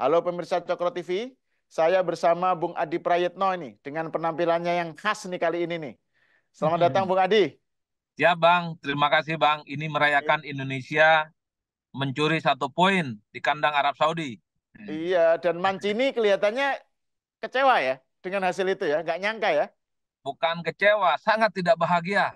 Halo pemirsa Cokro TV, saya bersama Bung Adi Prayitno ini dengan penampilannya yang khas nih kali ini nih. Selamat datang Bung Adi. Ya Bang, terima kasih Bang. Ini merayakan Indonesia mencuri 1 poin di kandang Arab Saudi. Iya, dan Mancini kelihatannya kecewa ya dengan hasil itu ya, nggak nyangka ya. Bukan kecewa, sangat tidak bahagia.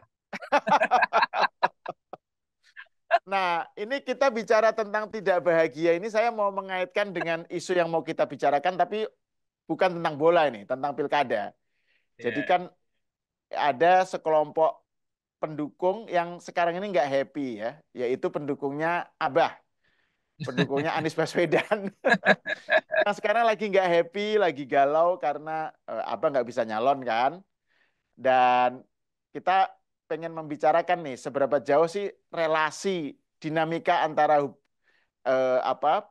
Nah, ini kita bicara tentang tidak bahagia ini saya mau mengaitkan dengan isu yang mau kita bicarakan, tapi bukan tentang bola ini, tentang pilkada. Jadi Ya. kan ada sekelompok pendukung yang sekarang ini nggak happy ya, yaitu pendukungnya Abah, pendukungnya Anies Baswedan. Yang sekarang lagi nggak happy, lagi galau karena Abah nggak bisa nyalon kan. Dan kita pengen membicarakan nih seberapa jauh sih relasi dinamika antara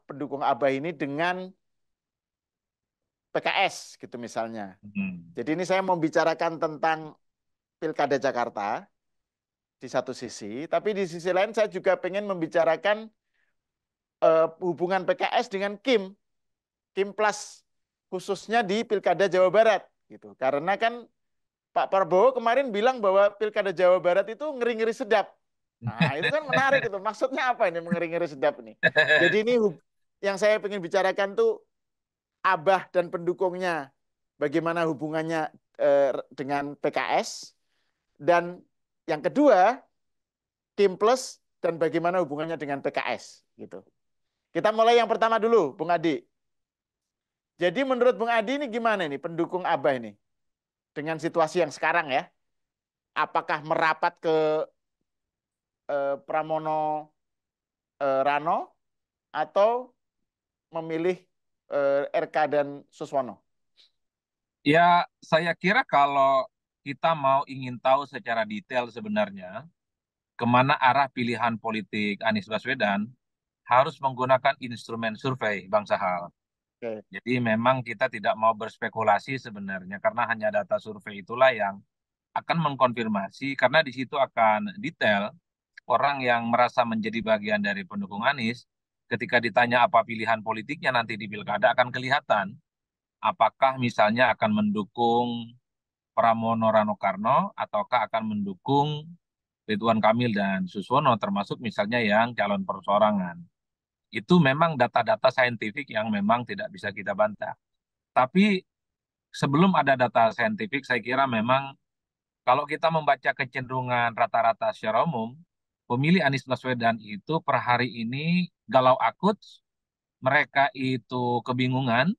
pendukung Abah ini dengan PKS gitu misalnya. Hmm. Jadi ini saya mau bicarakan tentang Pilkada Jakarta di satu sisi, tapi di sisi lain saya juga pengen membicarakan hubungan PKS dengan Kim Plus khususnya di Pilkada Jawa Barat gitu. Karena kan Pak Prabowo kemarin bilang bahwa Pilkada Jawa Barat itu ngeri-ngeri sedap. Nah, itu kan menarik itu. Maksudnya apa ini mengeri-ngeri sedap ini? Jadi ini yang saya ingin bicarakan tuh Abah dan pendukungnya. Bagaimana hubungannya dengan PKS. Dan yang kedua, Kim Plus dan bagaimana hubungannya dengan PKS. Gitu. Kita mulai yang pertama dulu, Bung Adi. Jadi menurut Bung Adi ini gimana nih pendukung Abah ini? Dengan situasi yang sekarang ya. Apakah merapat ke Pramono Rano atau memilih RK dan Suswono? Ya, saya kira kalau kita mau ingin tahu secara detail sebenarnya kemana arah pilihan politik Anies Baswedan, harus menggunakan instrumen survei, Bang Sahal. Oke. Jadi memang kita tidak mau berspekulasi sebenarnya karena hanya data survei itulah yang akan mengkonfirmasi karena di situ akan detail orang yang merasa menjadi bagian dari pendukung Anies ketika ditanya apa pilihan politiknya nanti di pilkada akan kelihatan apakah misalnya akan mendukung Pramono Rano Karno ataukah akan mendukung Ridwan Kamil dan Suswono termasuk misalnya yang calon perseorangan. Itu memang data-data saintifik yang memang tidak bisa kita bantah. Tapi sebelum ada data saintifik saya kira memang kalau kita membaca kecenderungan rata-rata secara umum, pemilih Anies Baswedan itu per hari ini galau akut, mereka itu kebingungan,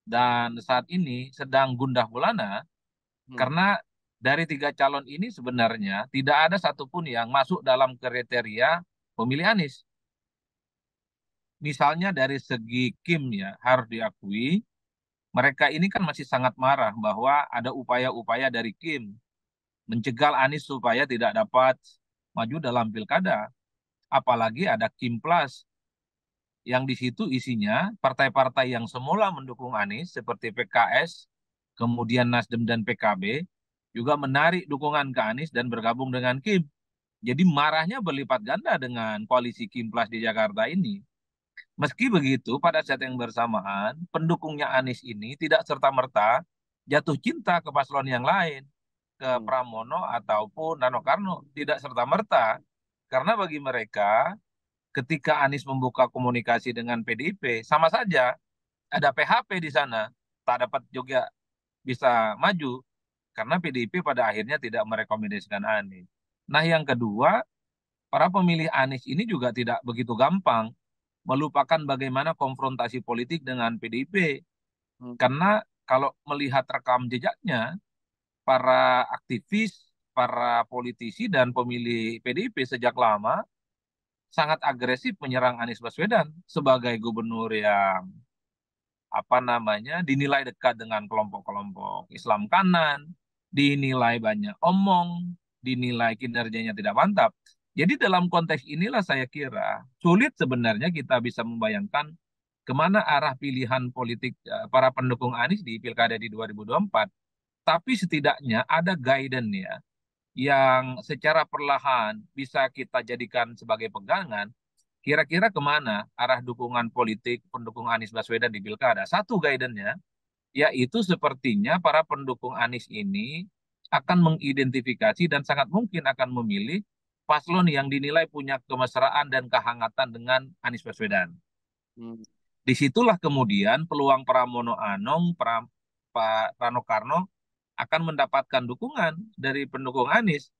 dan saat ini sedang gundah gulana Hmm. karena dari 3 calon ini sebenarnya tidak ada satupun yang masuk dalam kriteria pemilih Anies. Misalnya dari segi Kim ya, harus diakui, mereka ini kan masih sangat marah bahwa ada upaya-upaya dari Kim mencegal Anies supaya tidak dapat maju dalam pilkada. Apalagi ada Kim Plus yang di situ isinya partai-partai yang semula mendukung Anies seperti PKS, kemudian Nasdem dan PKB juga menarik dukungan ke Anies dan bergabung dengan Kim. Jadi marahnya berlipat ganda dengan koalisi Kim Plus di Jakarta ini. Meski begitu, pada saat yang bersamaan, pendukungnya Anies ini tidak serta-merta jatuh cinta ke paslon yang lain, ke Hmm. Pramono ataupun Rano Karno. Tidak serta-merta, karena bagi mereka ketika Anies membuka komunikasi dengan PDIP, sama saja ada PHP di sana, tak dapat juga bisa maju karena PDIP pada akhirnya tidak merekomendasikan Anies. Nah, yang kedua, para pemilih Anies ini juga tidak begitu gampang melupakan bagaimana konfrontasi politik dengan PDIP. Hmm. Karena kalau melihat rekam jejaknya, para aktivis, para politisi dan pemilih PDIP sejak lama sangat agresif menyerang Anies Baswedan sebagai gubernur yang dinilai dekat dengan kelompok-kelompok Islam kanan, dinilai banyak omong, dinilai kinerjanya tidak mantap. Jadi dalam konteks inilah saya kira sulit sebenarnya kita bisa membayangkan kemana arah pilihan politik para pendukung Anies di Pilkada di 2024. Tapi setidaknya ada guidance ya yang secara perlahan bisa kita jadikan sebagai pegangan. kira-kira kemana arah dukungan politik pendukung Anies Baswedan di Pilkada? Satu guidance-nya, yaitu sepertinya para pendukung Anies ini akan mengidentifikasi dan sangat mungkin akan memilih paslon yang dinilai punya kemesraan dan kehangatan dengan Anies Baswedan. Hmm. Disitulah kemudian peluang Pramono Anung, Pak Rano Karno akan mendapatkan dukungan dari pendukung Anies.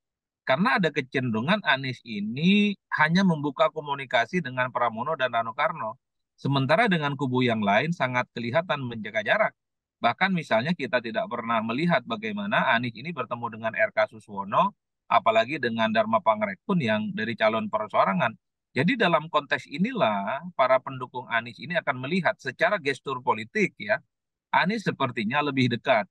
Karena ada kecenderungan Anies ini hanya membuka komunikasi dengan Pramono dan Rano Karno. Sementara dengan kubu yang lain sangat kelihatan menjaga jarak. Bahkan misalnya kita tidak pernah melihat bagaimana Anies ini bertemu dengan RK Suswono, apalagi dengan Dharma Pangrekun yang dari calon perseorangan. Jadi dalam konteks inilah para pendukung Anies ini akan melihat secara gestur politik ya, Anies sepertinya lebih dekat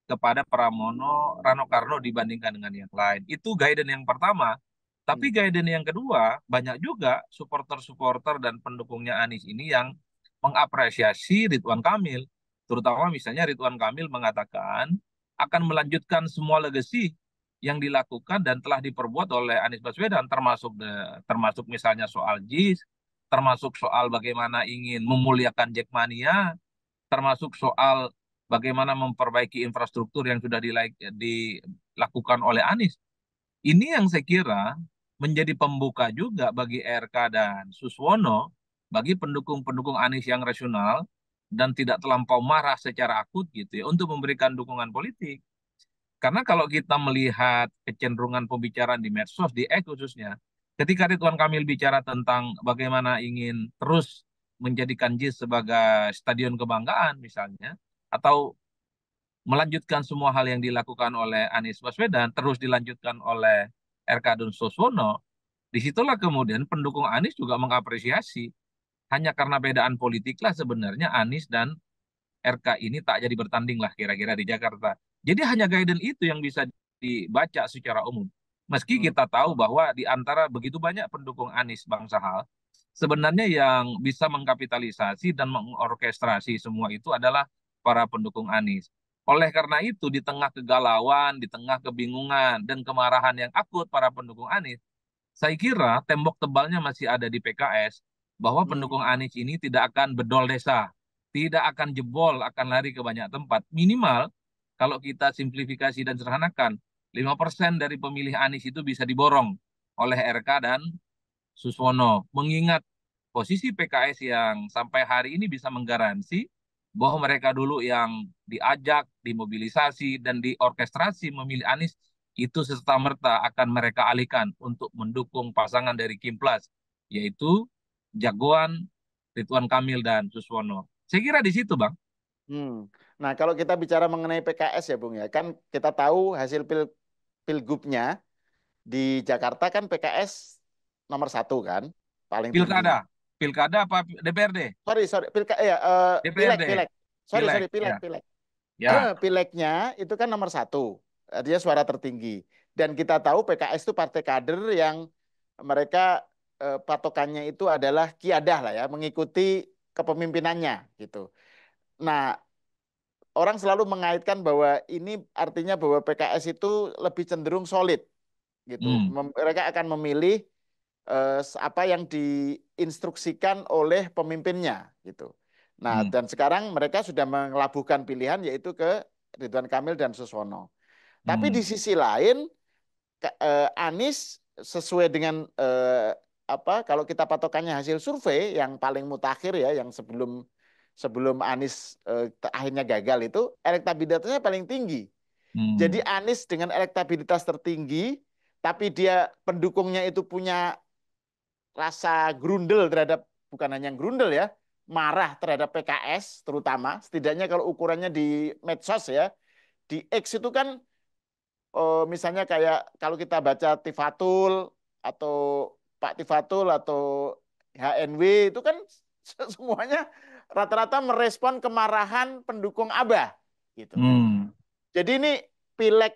kepada Pramono Rano Karno dibandingkan dengan yang lain. Itu guidance yang pertama. Hmm. Tapi guidance yang kedua, banyak juga supporter-supporter dan pendukungnya Anies ini yang mengapresiasi Ridwan Kamil. Terutama misalnya Ridwan Kamil mengatakan akan melanjutkan semua legacy yang dilakukan dan telah diperbuat oleh Anies Baswedan, termasuk misalnya soal JIS, termasuk soal bagaimana ingin memuliakan Jackmania, termasuk soal bagaimana memperbaiki infrastruktur yang sudah dilakukan oleh Anies. Ini yang saya kira menjadi pembuka juga bagi RK dan Suswono, bagi pendukung-pendukung Anies yang rasional dan tidak terlampau marah secara akut gitu ya, untuk memberikan dukungan politik. Karena kalau kita melihat kecenderungan pembicaraan di medsos, di X khususnya, ketika Ridwan Kamil bicara tentang bagaimana ingin terus menjadikan JIS sebagai stadion kebanggaan misalnya, atau melanjutkan semua hal yang dilakukan oleh Anies Baswedan, terus dilanjutkan oleh RK dan Suswono, disitulah kemudian pendukung Anies juga mengapresiasi. Hanya karena bedaan politik lah sebenarnya Anies dan RK ini tak jadi bertanding lah kira-kira di Jakarta. Jadi hanya guidance itu yang bisa dibaca secara umum. Meski Hmm. kita tahu bahwa di antara begitu banyak pendukung Anies Bang Sahal, sebenarnya yang bisa mengkapitalisasi dan mengorkestrasi semua itu adalah para pendukung Anies. Oleh karena itu, di tengah kegalauan, di tengah kebingungan, dan kemarahan yang akut para pendukung Anies, saya kira tembok tebalnya masih ada di PKS, bahwa pendukung Hmm. Anies ini tidak akan bedol desa, tidak akan jebol, akan lari ke banyak tempat. Minimal, kalau kita simplifikasi dan sederhanakan, 5% dari pemilih Anies itu bisa diborong oleh RK dan Suswono. Mengingat posisi PKS yang sampai hari ini bisa menggaransi bahwa mereka dulu yang diajak, dimobilisasi, dan diorkestrasi memilih Anies, itu serta-merta akan mereka alihkan untuk mendukung pasangan dari Kim Plus, yaitu jagoan Ridwan Kamil dan Suswono. Saya kira di situ, Bang. Hmm. Nah, kalau kita bicara mengenai PKS ya, Bung ya, kan kita tahu hasil pilgubnya di Jakarta kan PKS nomor satu kan, paling tinggi. Pilkada. Pilkada apa DPRD? Sorry, pilek, DPRD. pilek. Sorry, Pileg, pilek, ya. pilek. Ya. Pileknya itu kan nomor satu, dia suara tertinggi. Dan kita tahu PKS itu partai kader yang mereka patokannya itu adalah kiadah lah ya, mengikuti kepemimpinannya gitu. Nah, orang selalu mengaitkan bahwa ini artinya bahwa PKS itu lebih cenderung solid gitu. Hmm. Mereka akan memilih apa yang diinstruksikan oleh pemimpinnya gitu. Nah, Hmm. dan sekarang mereka sudah melabuhkan pilihan yaitu ke Ridwan Kamil dan Suswono. Tapi di Hmm. sisi lain Anies sesuai dengan apa kalau kita patokannya hasil survei yang paling mutakhir ya yang sebelum sebelum Anies akhirnya gagal itu elektabilitasnya paling tinggi. Jadi Hmm. Anies dengan elektabilitas tertinggi tapi dia pendukungnya itu punya rasa grundel terhadap bukan hanya grundel ya, marah terhadap PKS terutama setidaknya kalau ukurannya di medsos ya, di X itu kan misalnya kayak kalau kita baca Tifatul atau Pak Tifatul atau HNW itu kan semuanya rata-rata merespon kemarahan pendukung Abah gitu. Hmm. Jadi ini pileg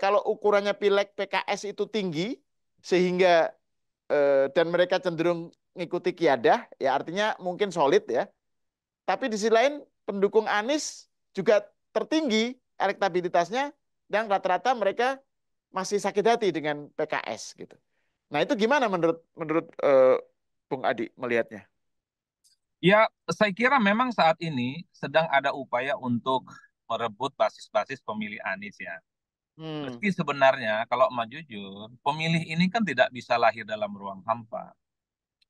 kalau ukurannya pileg PKS itu tinggi sehingga dan mereka cenderung ngikuti kiadah ya artinya mungkin solid ya. Tapi di sisi lain pendukung Anies juga tertinggi elektabilitasnya dan rata-rata mereka masih sakit hati dengan PKS gitu. Nah itu gimana menurut menurut Bung Adi melihatnya? Ya, saya kira memang saat ini sedang ada upaya untuk merebut basis-basis pemilih Anies ya. Hmm. Meski sebenarnya kalau mau jujur, pemilih ini kan tidak bisa lahir dalam ruang hampa.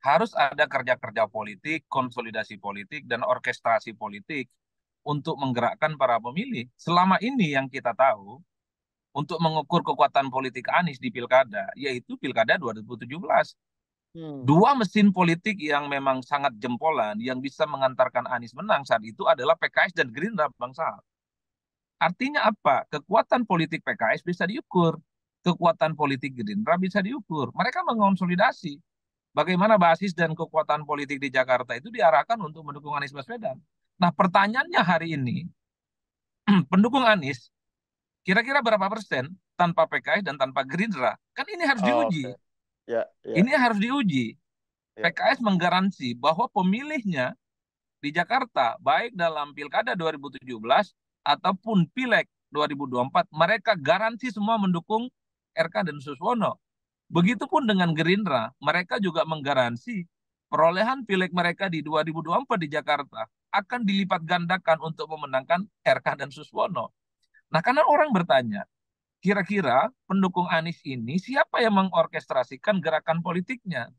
Harus ada kerja-kerja politik, konsolidasi politik, dan orkestrasi politik untuk menggerakkan para pemilih. Selama ini yang kita tahu, untuk mengukur kekuatan politik Anies di pilkada, yaitu pilkada 2017. Hmm. Dua mesin politik yang memang sangat jempolan, yang bisa mengantarkan Anies menang saat itu adalah PKS dan Gerindra, Bang Sahal. Artinya apa? Kekuatan politik PKS bisa diukur. Kekuatan politik Gerindra bisa diukur. Mereka mengonsolidasi. Bagaimana basis dan kekuatan politik di Jakarta itu diarahkan untuk mendukung Anies Baswedan. Nah, pertanyaannya hari ini, pendukung Anies kira-kira berapa persen tanpa PKS dan tanpa Gerindra? Kan ini harus Oke. diuji. Ya, ya, Ini harus diuji. ya. PKS menggaransi bahwa pemilihnya di Jakarta, baik dalam Pilkada 2017 ataupun Pileg 2024, mereka garansi semua mendukung RK dan Suswono. Hmm. Begitupun dengan Gerindra, mereka juga menggaransi perolehan pileg mereka di 2024 di Jakarta akan dilipat gandakan untuk memenangkan RK dan Suswono. Nah, karena orang bertanya, kira-kira pendukung Anies ini siapa yang mengorkestrasikan gerakan politiknya?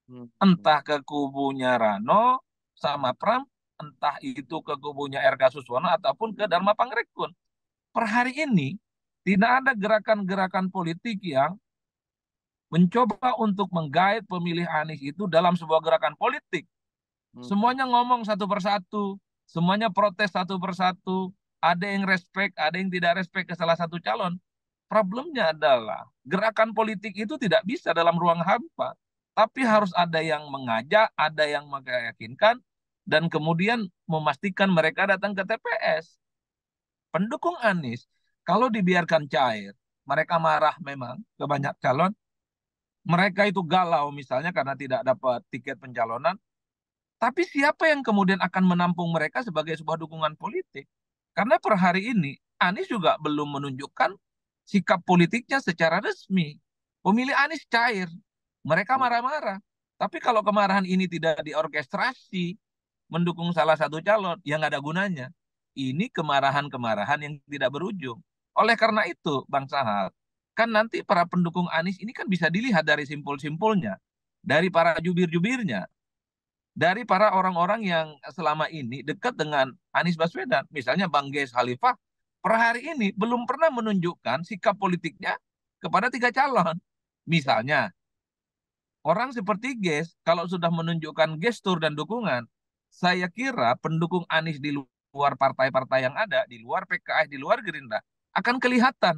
Hmm. Entah ke kubunya Rano sama Pram, entah itu ke kubunya RK Suswono ataupun ke Dharma Pangrekun. Per hari ini tidak ada gerakan-gerakan politik yang mencoba untuk menggait pemilih Anies itu dalam sebuah gerakan politik. Hmm. Semuanya ngomong satu persatu, semuanya protes satu persatu, ada yang respect, ada yang tidak respect ke salah satu calon. Problemnya adalah gerakan politik itu tidak bisa dalam ruang hampa, tapi harus ada yang mengajak, ada yang meyakinkan, dan kemudian memastikan mereka datang ke TPS. Pendukung Anies, kalau dibiarkan cair, mereka marah memang ke banyak calon, mereka itu galau misalnya karena tidak dapat tiket pencalonan, tapi siapa yang kemudian akan menampung mereka sebagai sebuah dukungan politik? Karena per hari ini Anies juga belum menunjukkan sikap politiknya secara resmi. Pemilih Anies cair, mereka Hmm. marah-marah. Tapi kalau kemarahan ini tidak diorkestrasi mendukung salah satu calon, yang ada gunanya. Ini kemarahan-kemarahan yang tidak berujung. Oleh karena itu, Bang Sahal, kan nanti para pendukung Anies ini kan bisa dilihat dari simpul-simpulnya, dari para jubir-jubirnya, dari para orang-orang yang selama ini dekat dengan Anies Baswedan. Misalnya Bang Ges Khalifah, per hari ini belum pernah menunjukkan sikap politiknya kepada tiga calon. Ya. Misalnya, orang seperti Ges, kalau sudah menunjukkan gestur dan dukungan, saya kira pendukung Anies di luar partai-partai yang ada, di luar PKS, di luar Gerindra, akan kelihatan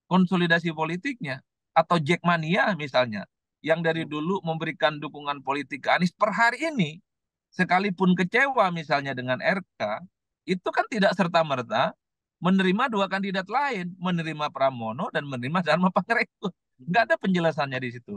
konsolidasi politiknya. Atau Jackmania misalnya, yang dari Hmm. dulu memberikan dukungan politik ke Anies per hari ini, sekalipun kecewa misalnya dengan RK, itu kan tidak serta-merta menerima dua kandidat lain, menerima Pramono dan menerima Dharma Pangrekun. Nggak Hmm. ada penjelasannya di situ.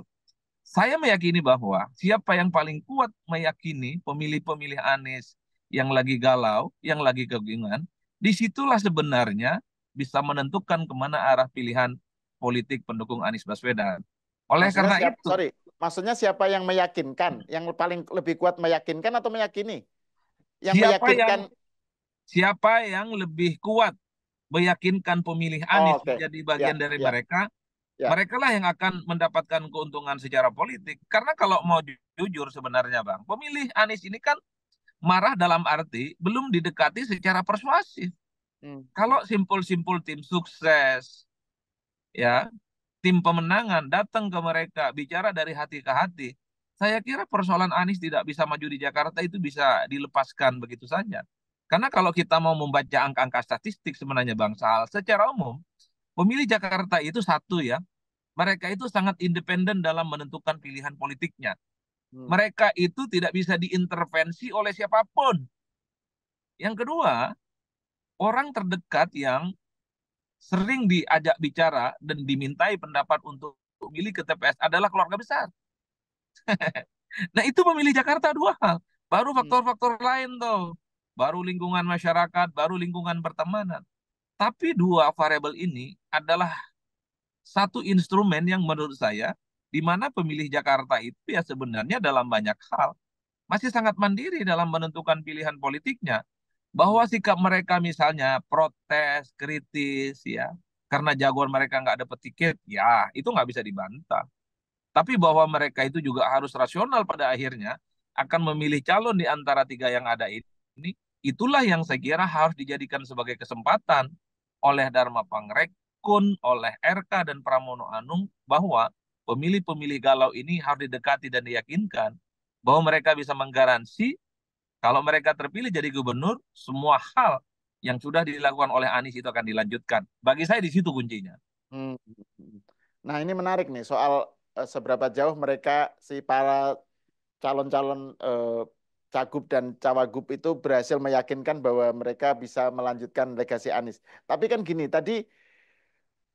Saya meyakini bahwa siapa yang paling kuat meyakini pemilih-pemilih Anies yang lagi galau, yang lagi kebingungan, disitulah sebenarnya bisa menentukan kemana arah pilihan politik pendukung Anies Baswedan. Oleh Maksudnya karena siapa? itu, Sorry, maksudnya siapa yang meyakinkan? Yang paling lebih kuat meyakinkan atau meyakini? Yang siapa yang meyakinkan. siapa yang lebih kuat meyakinkan pemilih Oh, Anies oke. menjadi Ya, bagian dari ya, mereka, ya. mereka lah yang akan mendapatkan keuntungan secara politik. Karena kalau mau jujur sebenarnya Bang, pemilih Anies ini kan marah dalam arti belum didekati secara persuasif. Hmm. Kalau simpul-simpul tim sukses, ya, tim pemenangan datang ke mereka bicara dari hati ke hati, saya kira persoalan Anies tidak bisa maju di Jakarta itu bisa dilepaskan begitu saja. Karena kalau kita mau membaca angka-angka statistik sebenarnya Bang Sal, secara umum pemilih Jakarta itu satu ya, mereka itu sangat independen dalam menentukan pilihan politiknya. Hmm. Mereka itu tidak bisa diintervensi oleh siapapun. Yang kedua, orang terdekat yang sering diajak bicara dan dimintai pendapat untuk memilih ke TPS adalah keluarga besar. Nah, itu memilih Jakarta dua hal. Baru Hmm. faktor-faktor lain tuh. Baru lingkungan masyarakat, baru lingkungan pertemanan. Tapi dua variabel ini adalah satu instrumen yang menurut saya di mana pemilih Jakarta itu ya sebenarnya dalam banyak hal masih sangat mandiri dalam menentukan pilihan politiknya. Bahwa Hmm. sikap mereka misalnya protes, kritis, ya, karena jagoan mereka nggak dapat tiket, ya itu nggak bisa dibantah. Tapi bahwa mereka itu juga harus rasional pada akhirnya akan memilih calon di antara tiga yang ada ini, itulah yang saya kira harus dijadikan sebagai kesempatan oleh Dharma Pangrekun, oleh RK dan Pramono Anung bahwa pemilih-pemilih galau ini harus didekati dan diyakinkan bahwa mereka bisa menggaransi kalau mereka terpilih jadi gubernur, semua hal yang sudah dilakukan oleh Anies itu akan dilanjutkan. Bagi saya di situ kuncinya. Hmm. Nah, ini menarik nih soal seberapa jauh mereka si para calon-calon cagup dan cawagup itu berhasil meyakinkan bahwa mereka bisa melanjutkan legasi Anies. Tapi kan gini, tadi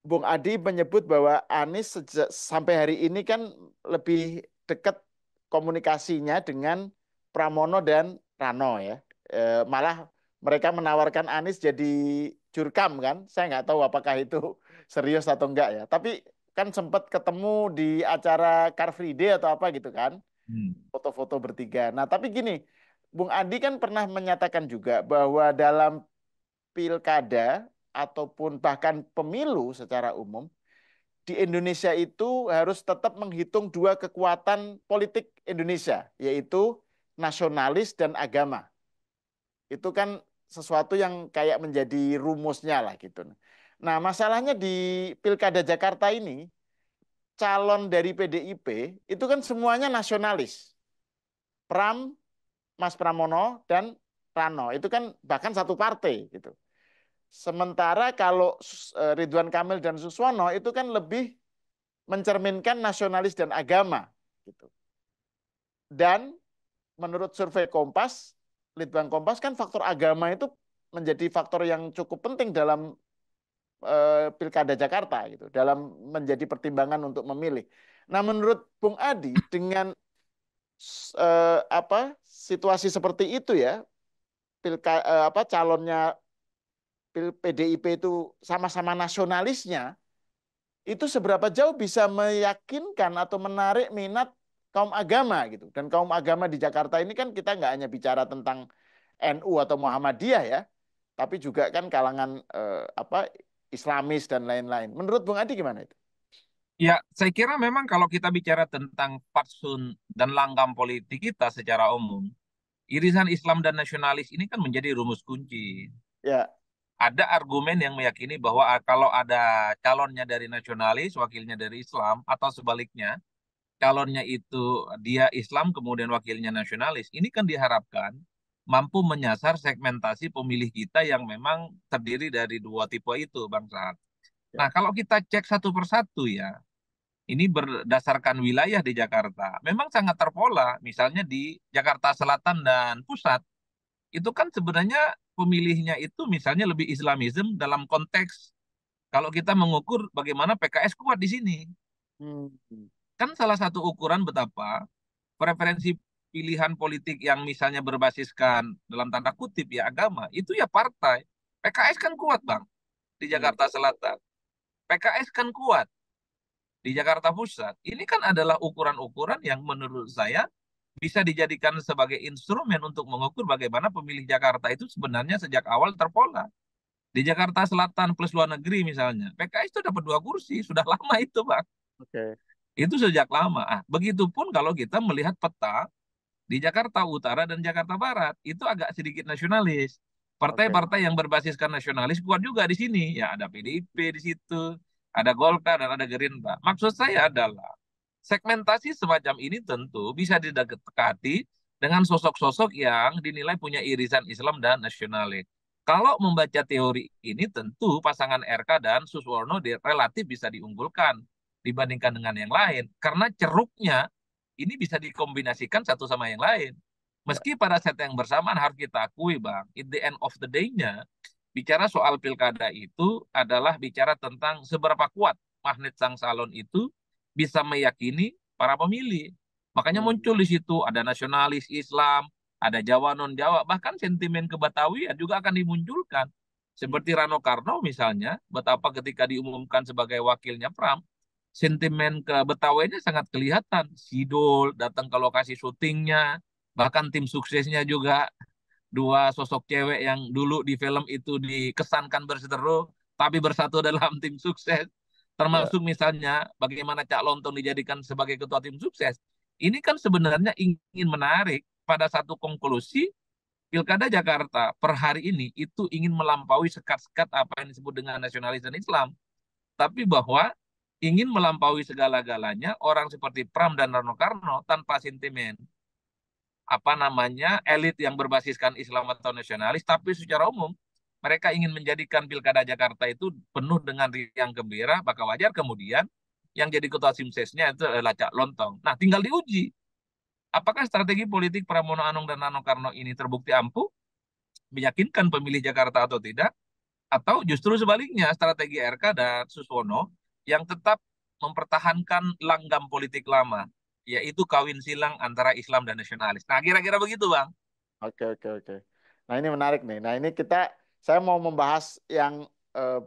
Bung Adi menyebut bahwa Anies sampai hari ini kan lebih dekat komunikasinya dengan Pramono dan Rano ya. Malah mereka menawarkan Anies jadi jurkam kan. Saya nggak tahu apakah itu serius atau enggak ya. Tapi kan sempat ketemu di acara Car Free Day atau apa gitu kan. Hmm. Foto-foto bertiga. Nah tapi gini, Bung Adi kan pernah menyatakan juga bahwa dalam pilkada ataupun bahkan pemilu secara umum di Indonesia itu harus tetap menghitung dua kekuatan politik Indonesia, yaitu nasionalis dan agama. Itu kan sesuatu yang kayak menjadi rumusnya lah gitu. Nah, masalahnya di Pilkada Jakarta ini, calon dari PDIP itu kan semuanya nasionalis. Pram, Mas Pramono, dan Rano. Itu kan bahkan satu partai gitu. Sementara kalau Ridwan Kamil dan Suswono itu kan lebih mencerminkan nasionalis dan agama gitu. Dan menurut survei Kompas, Litbang Kompas kan faktor agama itu menjadi faktor yang cukup penting dalam Pilkada Jakarta gitu, dalam menjadi pertimbangan untuk memilih. Nah, menurut Bung Adi dengan apa situasi seperti itu ya, apa calonnya PDIP itu sama-sama nasionalisnya, itu seberapa jauh bisa meyakinkan atau menarik minat kaum agama gitu. Dan kaum agama di Jakarta ini kan kita nggak hanya bicara tentang NU atau Muhammadiyah ya, tapi juga kan kalangan apa Islamis dan lain-lain. Menurut Bung Adi gimana itu? Ya, saya kira memang kalau kita bicara tentang fatsun dan langgam politik kita secara umum, irisan Islam dan nasionalis ini kan menjadi rumus kunci. Ya, Ada argumen yang meyakini bahwa kalau ada calonnya dari nasionalis, wakilnya dari Islam, atau sebaliknya, calonnya itu dia Islam kemudian wakilnya nasionalis, ini kan diharapkan mampu menyasar segmentasi pemilih kita yang memang terdiri dari dua tipe itu, Bang Saad. Nah, ya, kalau kita cek satu persatu ya, ini berdasarkan wilayah di Jakarta, memang sangat terpola. Misalnya di Jakarta Selatan dan Pusat, itu kan sebenarnya pemilihnya itu misalnya lebih Islamism dalam konteks kalau kita mengukur bagaimana PKS kuat di sini. hmm, Kan salah satu ukuran betapa preferensi pilihan politik yang misalnya berbasiskan dalam tanda kutip ya agama, itu ya partai. PKS kan kuat, Bang, di hmm, Jakarta Selatan. PKS kan kuat di Jakarta Pusat. Ini kan adalah ukuran-ukuran yang menurut saya bisa dijadikan sebagai instrumen untuk mengukur bagaimana pemilih Jakarta itu sebenarnya sejak awal terpola. Di Jakarta Selatan plus luar negeri misalnya, PKS itu dapat 2 kursi, sudah lama itu, Bang. oke, Itu sejak lama. Begitupun kalau kita melihat peta di Jakarta Utara dan Jakarta Barat, itu agak sedikit nasionalis. oke. Partai-partai yang berbasiskan nasionalis kuat juga di sini. Ya, ada PDIP di situ, ada Golkar dan ada Gerindra. Maksud saya adalah segmentasi semacam ini tentu bisa didekati dengan sosok-sosok yang dinilai punya irisan Islam dan nasionalis. Kalau membaca teori ini tentu pasangan RK dan Suswono relatif bisa diunggulkan dibandingkan dengan yang lain karena ceruknya ini bisa dikombinasikan satu sama yang lain. Ya, Meski pada saat yang bersamaan harus kita akui, Bang, in the end of the day-nya, bicara soal pilkada itu adalah bicara tentang seberapa kuat magnet sang salon itu bisa meyakini para pemilih. Makanya hmm, muncul di situ ada nasionalis Islam, ada Jawa non Jawa, bahkan sentimen kebatawian juga akan dimunculkan. hmm, Seperti Rano Karno misalnya, betapa ketika diumumkan sebagai wakilnya Pram, sentimen ke Betawinya sangat kelihatan. Sidul datang ke lokasi syutingnya, bahkan tim suksesnya juga dua sosok cewek yang dulu di film itu dikesankan berseteru, tapi bersatu dalam tim sukses. Ya, Termasuk misalnya bagaimana Cak Lontong dijadikan sebagai ketua tim sukses. Ini kan sebenarnya ingin menarik pada satu konklusi Pilkada Jakarta per hari ini itu ingin melampaui sekat-sekat apa yang disebut dengan nasionalis dan Islam. Tapi bahwa ingin melampaui segala-galanya orang seperti Pram dan Rano Karno tanpa sentimen apa namanya elit yang berbasiskan Islam atau nasionalis, tapi secara umum mereka ingin menjadikan Pilkada Jakarta itu penuh dengan riang gembira, maka wajar kemudian yang jadi ketua simsesnya itu adalah Cak Lontong. Nah, tinggal diuji apakah strategi politik Pramono Anung dan Rano Karno ini terbukti ampuh, meyakinkan pemilih Jakarta atau tidak, atau justru sebaliknya strategi RK dan Suswono yang tetap mempertahankan langgam politik lama, yaitu kawin silang antara Islam dan nasionalis. Nah, kira-kira begitu, Bang. oke, oke, oke. Nah, ini menarik nih. Nah, ini saya mau membahas yang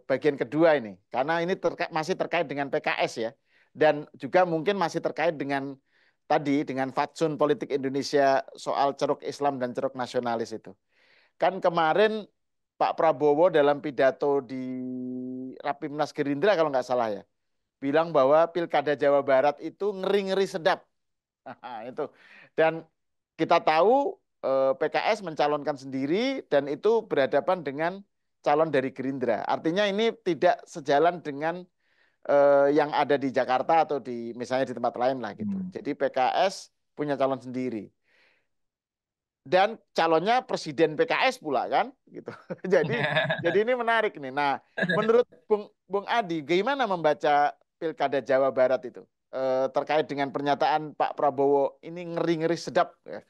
bagian kedua ini, karena ini masih terkait dengan PKS ya, dan juga mungkin masih terkait dengan tadi dengan fatsun politik Indonesia soal ceruk Islam dan ceruk nasionalis itu. Kan kemarin Pak Prabowo dalam pidato di Rapimnas Gerindra kalau nggak salah ya, bilang bahwa Pilkada Jawa Barat itu ngeri-ngeri sedap. Itu. Dan kita tahu PKS mencalonkan sendiri dan itu berhadapan dengan calon dari Gerindra. Artinya ini tidak sejalan dengan yang ada di Jakarta atau di misalnya di tempat lain lah gitu. Hmm. Jadi PKS punya calon sendiri dan calonnya presiden PKS pula kan gitu. Jadi jadi ini menarik nih. Nah, menurut Bung Adi, gimana membaca Pilkada Jawa Barat itu terkait dengan pernyataan Pak Prabowo ini ngeri-ngeri sedap ya.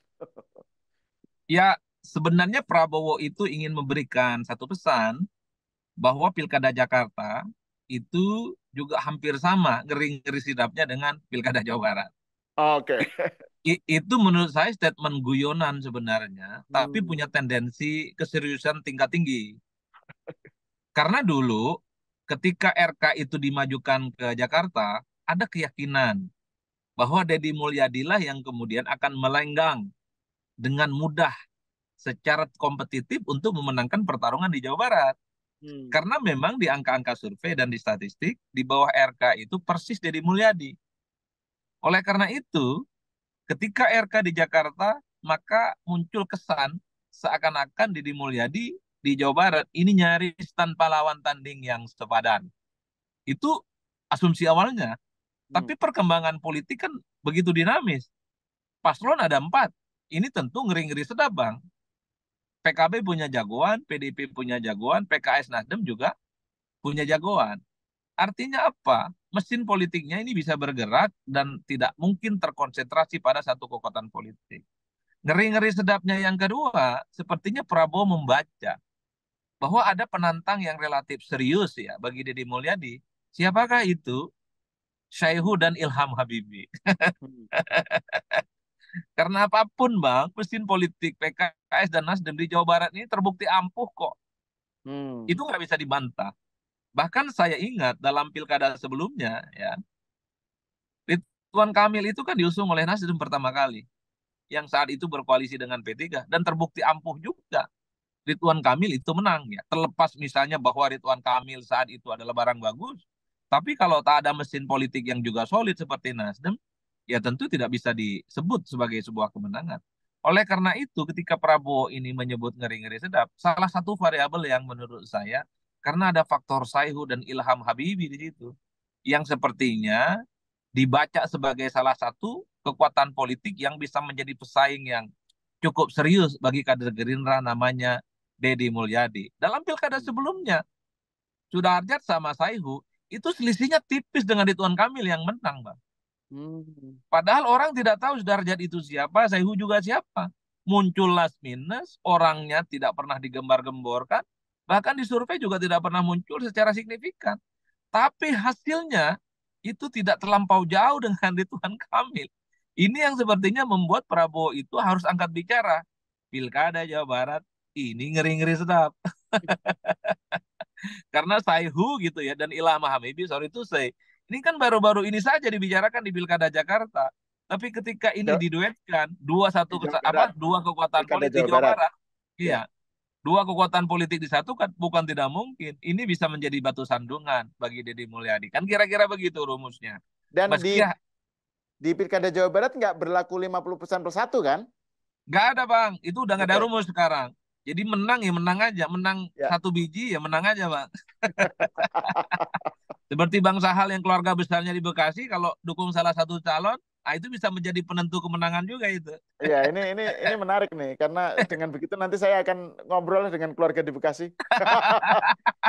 Ya, sebenarnya Prabowo itu ingin memberikan satu pesan bahwa Pilkada Jakarta itu juga hampir sama ngeri-ngeri sidapnya dengan Pilkada Jawa Barat. Oke. Itu menurut saya statement guyonan sebenarnya, tapi Hmm. punya tendensi keseriusan tingkat tinggi. Karena dulu ketika RK itu dimajukan ke Jakarta, ada keyakinan bahwa Deddy Mulyadi lah yang kemudian akan melenggang dengan mudah secara kompetitif untuk memenangkan pertarungan di Jawa Barat. Hmm. Karena memang di angka-angka survei dan di statistik, di bawah RK itu persis Deddy Mulyadi. Oleh karena itu, ketika RK di Jakarta, maka muncul kesan seakan-akan Deddy Mulyadi di Jawa Barat ini nyaris tanpa lawan tanding yang sepadan. Itu asumsi awalnya. Hmm. Tapi perkembangan politik kan begitu dinamis. Paslon ada empat. Ini tentu ngeri-ngeri sedap, Bang. PKB punya jagoan, PDIP punya jagoan, PKS Nasdem juga punya jagoan. Artinya apa? Mesin politiknya ini bisa bergerak dan tidak mungkin terkonsentrasi pada satu kekuatan politik. Ngeri-ngeri sedapnya yang kedua, sepertinya Prabowo membaca bahwa ada penantang yang relatif serius ya bagi Deddy Mulyadi. Siapakah itu? Syaihu dan Ilham Habibie. Hmm. Karena apapun Bang, mesin politik PKS dan Nasdem di Jawa Barat ini terbukti ampuh kok. Hmm. Itu nggak bisa dibantah. Bahkan saya ingat dalam pilkada sebelumnya ya, Ridwan Kamil itu kan diusung oleh Nasdem pertama kali. Yang saat itu berkoalisi dengan P3 dan terbukti ampuh juga. Ridwan Kamil itu menang ya. Terlepas misalnya bahwa Ridwan Kamil saat itu adalah barang bagus, tapi kalau tak ada mesin politik yang juga solid seperti Nasdem, ya tentu tidak bisa disebut sebagai sebuah kemenangan. Oleh karena itu, ketika Prabowo ini menyebut ngeri-ngeri sedap, salah satu variabel yang menurut saya, karena ada faktor Saihu dan Ilham Habibie di situ, yang sepertinya dibaca sebagai salah satu kekuatan politik yang bisa menjadi pesaing yang cukup serius bagi kader Gerindra namanya Deddy Mulyadi. Dalam pilkada sebelumnya, Sudarjat sama Saihu itu selisihnya tipis dengan Ridwan Kamil yang menang, Bang. Hmm. Padahal orang tidak tahu Sudarjat itu siapa, Saihu juga siapa. Muncul last minus, orangnya tidak pernah digembar-gemborkan, bahkan di survei juga tidak pernah muncul secara signifikan. Tapi hasilnya itu tidak terlampau jauh dengan Ridwan Kamil. Ini yang sepertinya membuat Prabowo itu harus angkat bicara. Pilkada Jawa Barat ini ngeri-ngeri sedap. Karena Saihu gitu ya dan Ilham Habibie sorry itu saya Ini kan baru-baru ini saja dibicarakan di Pilkada Jakarta. Tapi ketika ini Ja- diduetkan di Jawa Barat, dua kekuatan Pilkada politik di Jawa Jawa Barat. Barat, Ya. iya, dua kekuatan politik disatukan bukan tidak mungkin. Ini bisa menjadi batu sandungan bagi Deddy Mulyadi. Kan kira-kira begitu rumusnya. Dan Meski di Pilkada Jawa Barat nggak berlaku 50% per satu kan? nggak ada bang, itu udah nggak ada Oke. rumus sekarang. Jadi menang ya menang aja, menang Ya. satu biji ya menang aja bang. Seperti Bang Sahal yang keluarga besarnya di Bekasi, kalau dukung salah satu calon, ah itu bisa menjadi penentu kemenangan juga itu. Iya, ini menarik nih karena dengan begitu nanti saya akan ngobrol dengan keluarga di Bekasi.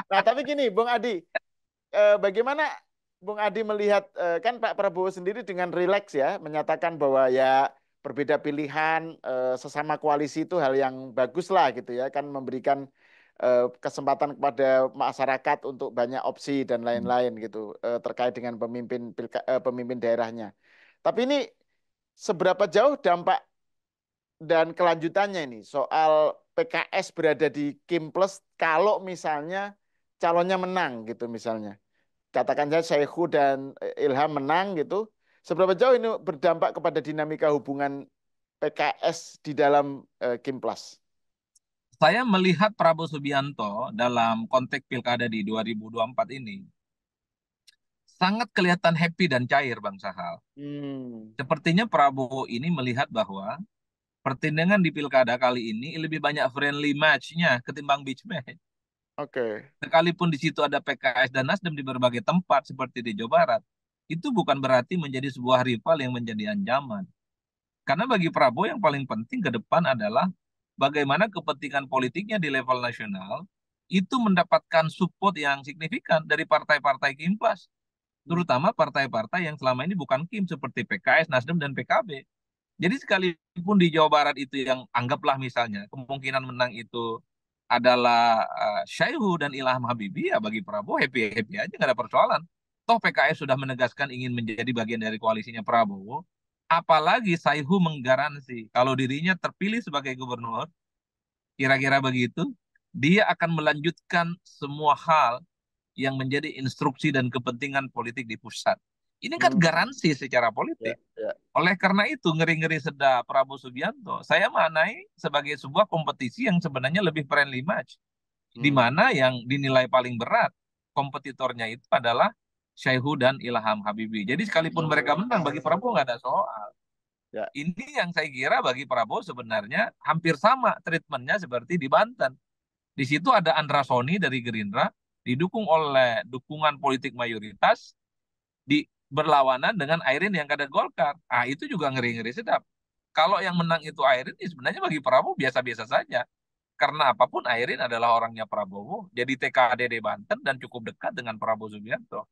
Nah, tapi gini, Bung Adi, bagaimana Bung Adi melihat kan Pak Prabowo sendiri dengan rileks ya menyatakan bahwa ya berbeda pilihan sesama koalisi itu hal yang bagus lah gitu ya kan memberikan kesempatan kepada masyarakat untuk banyak opsi dan lain-lain gitu terkait dengan pemimpin daerahnya. Tapi ini seberapa jauh dampak dan kelanjutannya ini soal PKS berada di Kim Plus kalau misalnya calonnya menang gitu misalnya. Katakan saja Saihu dan Ilham menang gitu. Seberapa jauh ini berdampak kepada dinamika hubungan PKS di dalam Kim Plus? Saya melihat Prabowo Subianto dalam konteks pilkada di 2024 ini sangat kelihatan happy dan cair, Bang Sahal. Hmm, Sepertinya Prabowo ini melihat bahwa pertandingan di pilkada kali ini lebih banyak friendly match-nya ketimbang beach match. oke. Sekalipun di situ ada PKS dan Nasdem di berbagai tempat seperti di Jawa Barat, itu bukan berarti menjadi sebuah rival yang menjadi ancaman. Karena bagi Prabowo yang paling penting ke depan adalah bagaimana kepentingan politiknya di level nasional itu mendapatkan support yang signifikan dari partai-partai Kimplas, Hmm, terutama partai-partai yang selama ini bukan Kim seperti PKS, Nasdem, dan PKB. Jadi sekalipun di Jawa Barat itu yang anggaplah misalnya kemungkinan menang itu adalah Syaihu dan Ilham Habibie, ya bagi Prabowo happy-happy aja nggak ada persoalan. Toh PKS sudah menegaskan ingin menjadi bagian dari koalisinya Prabowo. Apalagi Syaihu menggaransi kalau dirinya terpilih sebagai gubernur, kira-kira begitu, dia akan melanjutkan semua hal yang menjadi instruksi dan kepentingan politik di pusat. Ini kan hmm, garansi secara ya, politik. ya. Oleh karena itu, ngeri-ngeri sedap Prabowo Subianto, saya maknai sebagai sebuah kompetisi yang sebenarnya lebih friendly match. Di Hmm, mana yang dinilai paling berat kompetitornya itu adalah Syaihu dan Ilham Habibie. Jadi sekalipun mereka menang, bagi Prabowo nggak ada soal. ya. Ini yang saya kira bagi Prabowo sebenarnya hampir sama treatmentnya seperti di Banten. Di situ ada Andra Soni dari Gerindra, didukung oleh dukungan politik mayoritas, di berlawanan dengan Airin yang kader Golkar. Ah, itu juga ngeri-ngeri sedap. Kalau yang menang itu Airin, ya sebenarnya bagi Prabowo biasa-biasa saja. Karena apapun Airin adalah orangnya Prabowo, jadi TKD di Banten dan cukup dekat dengan Prabowo Subianto.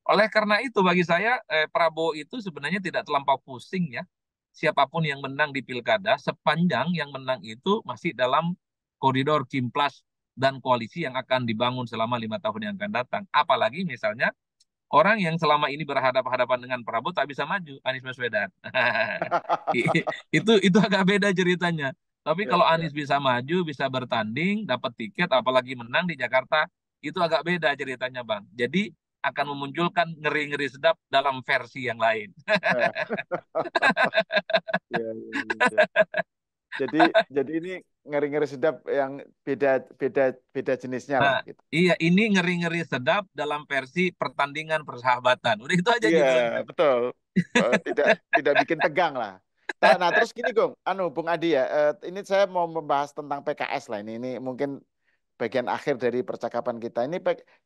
Oleh karena itu bagi saya Prabowo itu sebenarnya tidak terlampau pusing ya. Siapapun yang menang di pilkada sepanjang yang menang itu masih dalam koridor Kimplas dan koalisi yang akan dibangun selama 5 tahun yang akan datang. Apalagi misalnya orang yang selama ini berhadapan-hadapan dengan Prabowo tak bisa maju, Anies Baswedan. Itu agak beda ceritanya. Tapi Ya, kalau ya. Anies bisa maju, bisa bertanding, dapat tiket, apalagi menang di Jakarta, itu agak beda ceritanya, Bang. Jadi akan memunculkan ngeri-ngeri sedap dalam versi yang lain. Ya, ya, ya. Jadi jadi ini ngeri-ngeri sedap yang beda beda beda jenisnya lah Nah, gitu. iya, ini ngeri-ngeri sedap dalam versi pertandingan persahabatan. Udah itu aja Iya, judulnya. betul. Tidak tidak bikin tegang lah. Nah, terus gini, Gong, Bung Adi ya, ini saya mau membahas tentang PKS lah ini mungkin bagian akhir dari percakapan kita.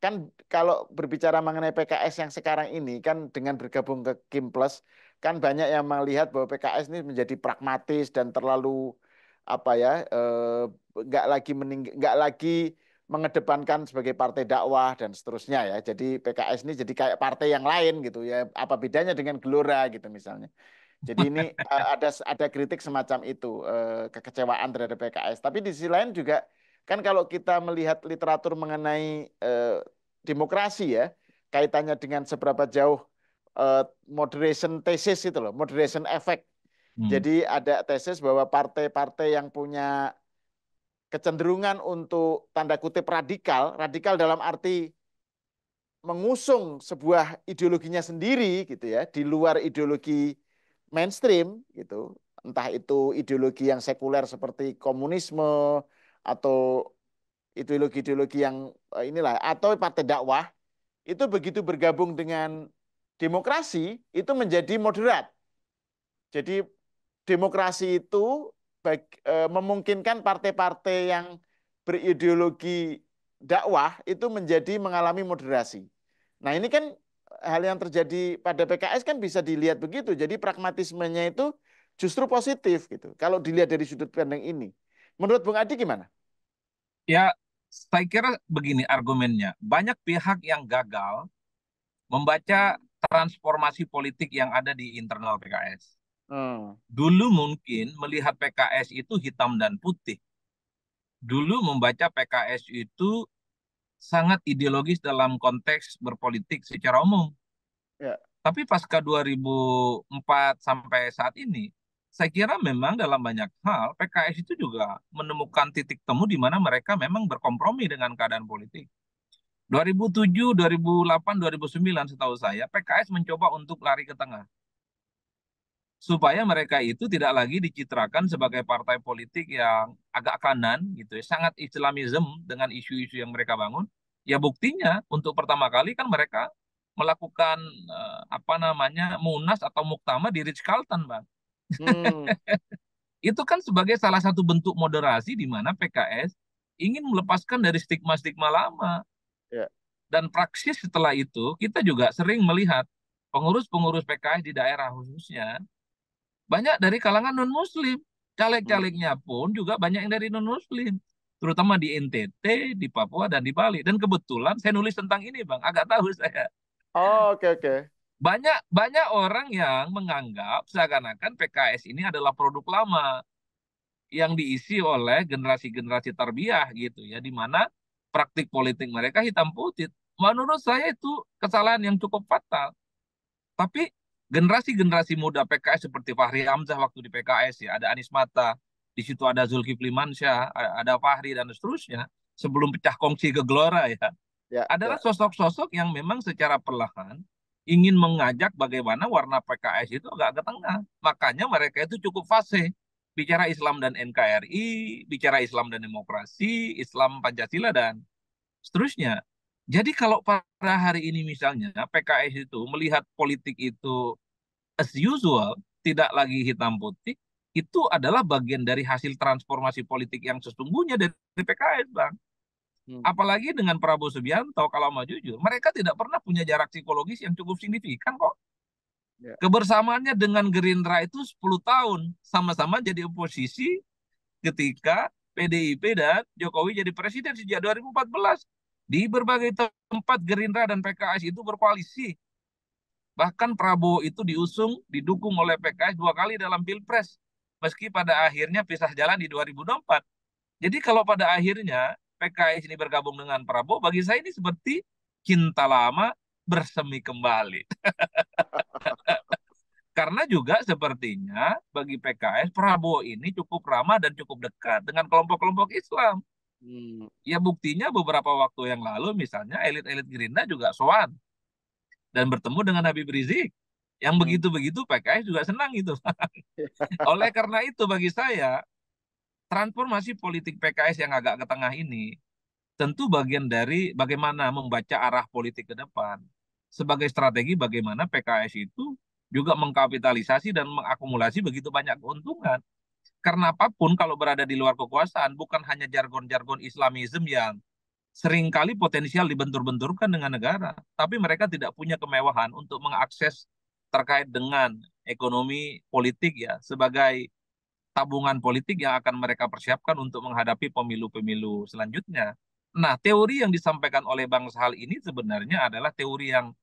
Kan kalau berbicara mengenai PKS yang sekarang ini kan dengan bergabung ke Kim Plus kan banyak yang melihat bahwa PKS ini menjadi pragmatis dan terlalu apa ya nggak lagi mengedepankan sebagai partai dakwah dan seterusnya ya. Jadi PKS ini jadi kayak partai yang lain gitu ya. Apa bedanya dengan Gelora gitu misalnya. Jadi ini ada kritik semacam itu, kekecewaan terhadap PKS. Tapi di sisi lain juga kan kalau kita melihat literatur mengenai demokrasi ya, kaitannya dengan seberapa jauh moderation thesis itu loh, moderation effect. Hmm. Jadi ada tesis bahwa partai-partai yang punya kecenderungan untuk tanda kutip radikal, radikal dalam arti mengusung sebuah ideologinya sendiri gitu ya, di luar ideologi mainstream gitu. Entah itu ideologi yang sekuler seperti komunisme atau ideologi-ideologi yang inilah atau partai dakwah itu begitu bergabung dengan demokrasi itu menjadi moderat. Jadi demokrasi itu memungkinkan partai-partai yang berideologi dakwah itu menjadi mengalami moderasi. Nah, ini kan hal yang terjadi pada PKS kan bisa dilihat begitu. Jadi pragmatismenya itu justru positif gitu. Kalau dilihat dari sudut pandang ini. Menurut Bung Adi gimana? Ya, saya kira begini argumennya. Banyak pihak yang gagal membaca transformasi politik yang ada di internal PKS. Hmm, Dulu mungkin melihat PKS itu hitam dan putih. Dulu membaca PKS itu sangat ideologis dalam konteks berpolitik secara umum. ya. Tapi pasca 2004 sampai saat ini, saya kira memang dalam banyak hal PKS itu juga menemukan titik temu di mana mereka memang berkompromi dengan keadaan politik. 2007, 2008, 2009 setahu saya PKS mencoba untuk lari ke tengah supaya mereka itu tidak lagi dicitrakan sebagai partai politik yang agak kanan gitu ya, sangat Islamism dengan isu-isu yang mereka bangun. Ya buktinya untuk pertama kali kan mereka melakukan apa namanya Munas atau Muktamar di Ritz-Carlton, Bang. Hmm, Itu kan sebagai salah satu bentuk moderasi di mana PKS ingin melepaskan dari stigma-stigma lama. ya. Dan praksis setelah itu kita juga sering melihat pengurus-pengurus PKS di daerah khususnya banyak dari kalangan non-Muslim. Hmm. Caleg-calegnya pun juga banyak yang dari non-Muslim. Terutama di NTT, di Papua, dan di Bali. Dan kebetulan saya nulis tentang ini, Bang. Agak tahu saya. Oh, oke oke. Banyak banyak orang yang menganggap seakan-akan PKS ini adalah produk lama yang diisi oleh generasi-generasi tarbiyah gitu ya, di mana praktik politik mereka hitam putih. Menurut saya itu kesalahan yang cukup fatal. Tapi generasi-generasi muda PKS seperti Fahri Hamzah waktu di PKS ya, ada Anies Mata, di situ ada Zulkifli Mansyah, ada Fahri dan seterusnya, sebelum pecah kongsi ke Gelora ya, Ya, adalah ya. sosok-sosok yang memang secara perlahan ingin mengajak bagaimana warna PKS itu agak ke tengah. Makanya mereka itu cukup fasih. Bicara Islam dan NKRI, bicara Islam dan demokrasi, Islam Pancasila dan seterusnya. Jadi kalau pada hari ini misalnya PKS itu melihat politik itu as usual, tidak lagi hitam putih, itu adalah bagian dari hasil transformasi politik yang sesungguhnya dari PKS, Bang. Hmm. Apalagi dengan Prabowo Subianto, kalau mau jujur, mereka tidak pernah punya jarak psikologis yang cukup signifikan kok. Ya. Kebersamaannya dengan Gerindra itu 10 tahun, sama-sama jadi oposisi ketika PDIP dan Jokowi jadi presiden sejak 2014. Di berbagai tempat Gerindra dan PKS itu berkoalisi. Bahkan Prabowo itu diusung, didukung oleh PKS 2 kali dalam Pilpres. Meski pada akhirnya pisah jalan di 2024. Jadi kalau pada akhirnya PKS ini bergabung dengan Prabowo, bagi saya ini seperti cinta lama bersemi kembali. Karena juga sepertinya bagi PKS, Prabowo ini cukup ramah dan cukup dekat dengan kelompok-kelompok Islam. Hmm. Ya buktinya beberapa waktu yang lalu misalnya elit-elit Gerindra juga sowan dan bertemu dengan Habib Rizik. Yang Hmm. begitu-begitu PKS juga senang itu. Oleh karena itu bagi saya transformasi politik PKS yang agak ke tengah ini tentu bagian dari bagaimana membaca arah politik ke depan. Sebagai strategi bagaimana PKS itu juga mengkapitalisasi dan mengakumulasi begitu banyak keuntungan. Karena apapun kalau berada di luar kekuasaan bukan hanya jargon-jargon Islamisme yang seringkali potensial dibentur-benturkan dengan negara, tapi mereka tidak punya kemewahan untuk mengakses terkait dengan ekonomi politik ya sebagai tabungan politik yang akan mereka persiapkan untuk menghadapi pemilu-pemilu selanjutnya. Nah, teori yang disampaikan oleh Bang Sahal ini sebenarnya adalah teori yang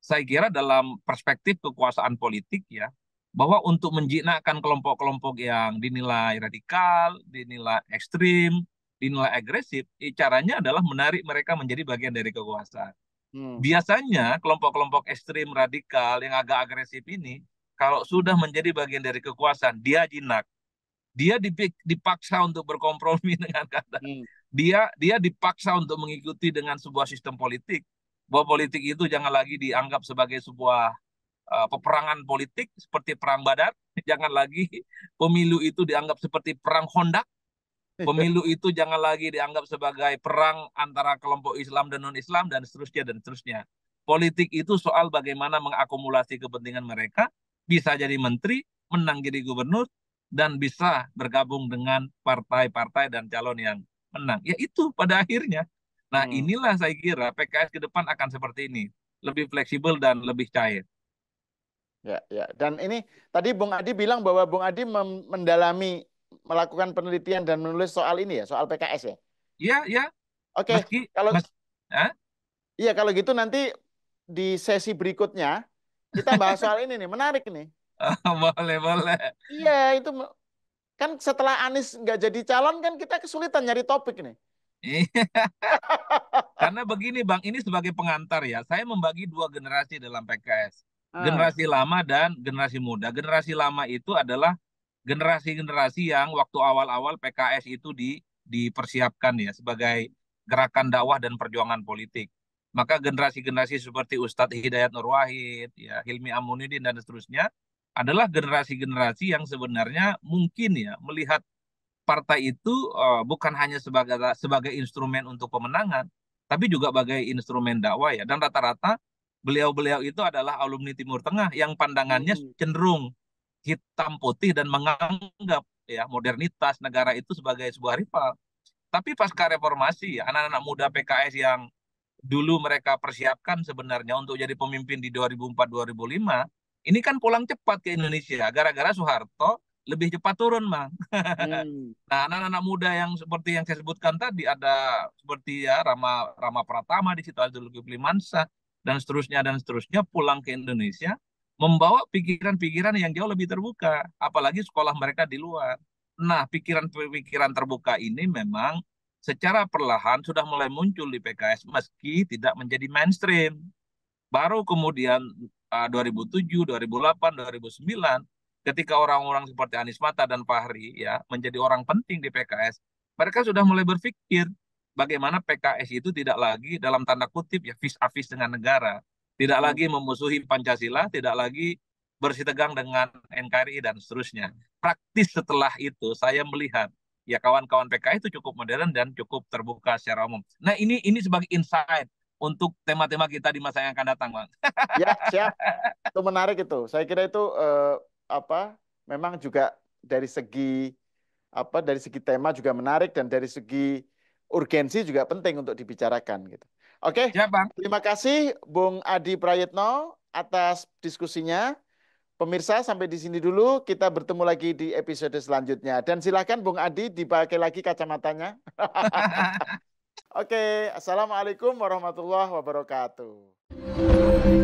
saya kira dalam perspektif kekuasaan politik ya, bahwa untuk menjinakkan kelompok-kelompok yang dinilai radikal, dinilai ekstrim, dinilai agresif, caranya adalah menarik mereka menjadi bagian dari kekuasaan. Hmm. Biasanya kelompok-kelompok ekstrim radikal yang agak agresif ini, kalau sudah menjadi bagian dari kekuasaan, dia jinak, dia dipaksa untuk berkompromi dengan kata Hmm. dia dipaksa untuk mengikuti dengan sebuah sistem politik bahwa politik itu jangan lagi dianggap sebagai sebuah peperangan politik seperti perang Badar, jangan lagi pemilu itu dianggap seperti perang Honda. Pemilu itu jangan lagi dianggap sebagai perang antara kelompok Islam dan non-Islam dan seterusnya dan seterusnya. Politik itu soal bagaimana mengakumulasi kepentingan mereka, bisa jadi menteri, menang jadi gubernur, dan bisa bergabung dengan partai-partai dan calon yang menang. Ya itu pada akhirnya. Nah Hmm. inilah saya kira PKS ke depan akan seperti ini. Lebih fleksibel dan lebih cair. Ya, ya. Dan ini tadi Bung Adi bilang bahwa Bung Adi mendalami, melakukan penelitian dan menulis soal ini ya, soal PKS ya. Ya, ya, Oke, meski, kalau mes, Hah? iya kalau gitu nanti di sesi berikutnya kita bahas soal ini nih, menarik nih. Boleh, boleh. Iya, itu kan setelah Anies nggak jadi calon kan kita kesulitan nyari topik nih. Iya. Karena begini Bang, ini sebagai pengantar ya, saya membagi dua generasi dalam PKS. Ah, Generasi lama dan generasi muda. Generasi lama itu adalah generasi-generasi yang waktu awal-awal PKS itu dipersiapkan ya sebagai gerakan dakwah dan perjuangan politik. Maka generasi-generasi seperti Ustadz Hidayat Nur Wahid, ya, Hilmi Aminuddin dan seterusnya adalah generasi-generasi yang sebenarnya mungkin ya melihat partai itu bukan hanya sebagai sebagai instrumen untuk pemenangan, tapi juga sebagai instrumen dakwah ya. Dan rata-rata beliau-beliau itu adalah alumni Timur Tengah yang pandangannya hmm, cenderung hitam putih dan menganggap ya modernitas negara itu sebagai sebuah rival. Tapi pasca reformasi ya anak-anak muda PKS yang dulu mereka persiapkan sebenarnya untuk jadi pemimpin di 2004-2005, ini kan pulang cepat ke Indonesia gara-gara Soeharto lebih cepat turun, Bang. hmm, Nah, anak-anak muda yang seperti yang saya sebutkan tadi ada seperti ya Rama Rama Pratama di situ, ada Zulkifli Mansyah dan seterusnya pulang ke Indonesia membawa pikiran-pikiran yang jauh lebih terbuka, apalagi sekolah mereka di luar. Nah, pikiran-pikiran terbuka ini memang secara perlahan sudah mulai muncul di PKS meski tidak menjadi mainstream. Baru kemudian 2007, 2008, 2009 ketika orang-orang seperti Anies Mata dan Fahri ya menjadi orang penting di PKS, mereka sudah mulai berpikir bagaimana PKS itu tidak lagi dalam tanda kutip ya vis-a-vis dengan negara, tidak hmm. lagi memusuhi Pancasila, tidak lagi bersitegang dengan NKRI dan seterusnya. Praktis setelah itu saya melihat ya kawan-kawan PKS itu cukup modern dan cukup terbuka secara umum. Nah, ini sebagai insight untuk tema-tema kita di masa yang akan datang, Bang. Ya, siap. Itu menarik itu. Saya kira itu apa? Memang juga dari segi dari segi tema juga menarik dan dari segi urgensi juga penting untuk dibicarakan gitu. Oke, Ya, Bang. terima kasih Bung Adi Prayitno atas diskusinya. Pemirsa, sampai di sini dulu. Kita bertemu lagi di episode selanjutnya. Dan silakan Bung Adi dipakai lagi kacamatanya. Oke, Assalamualaikum warahmatullahi wabarakatuh.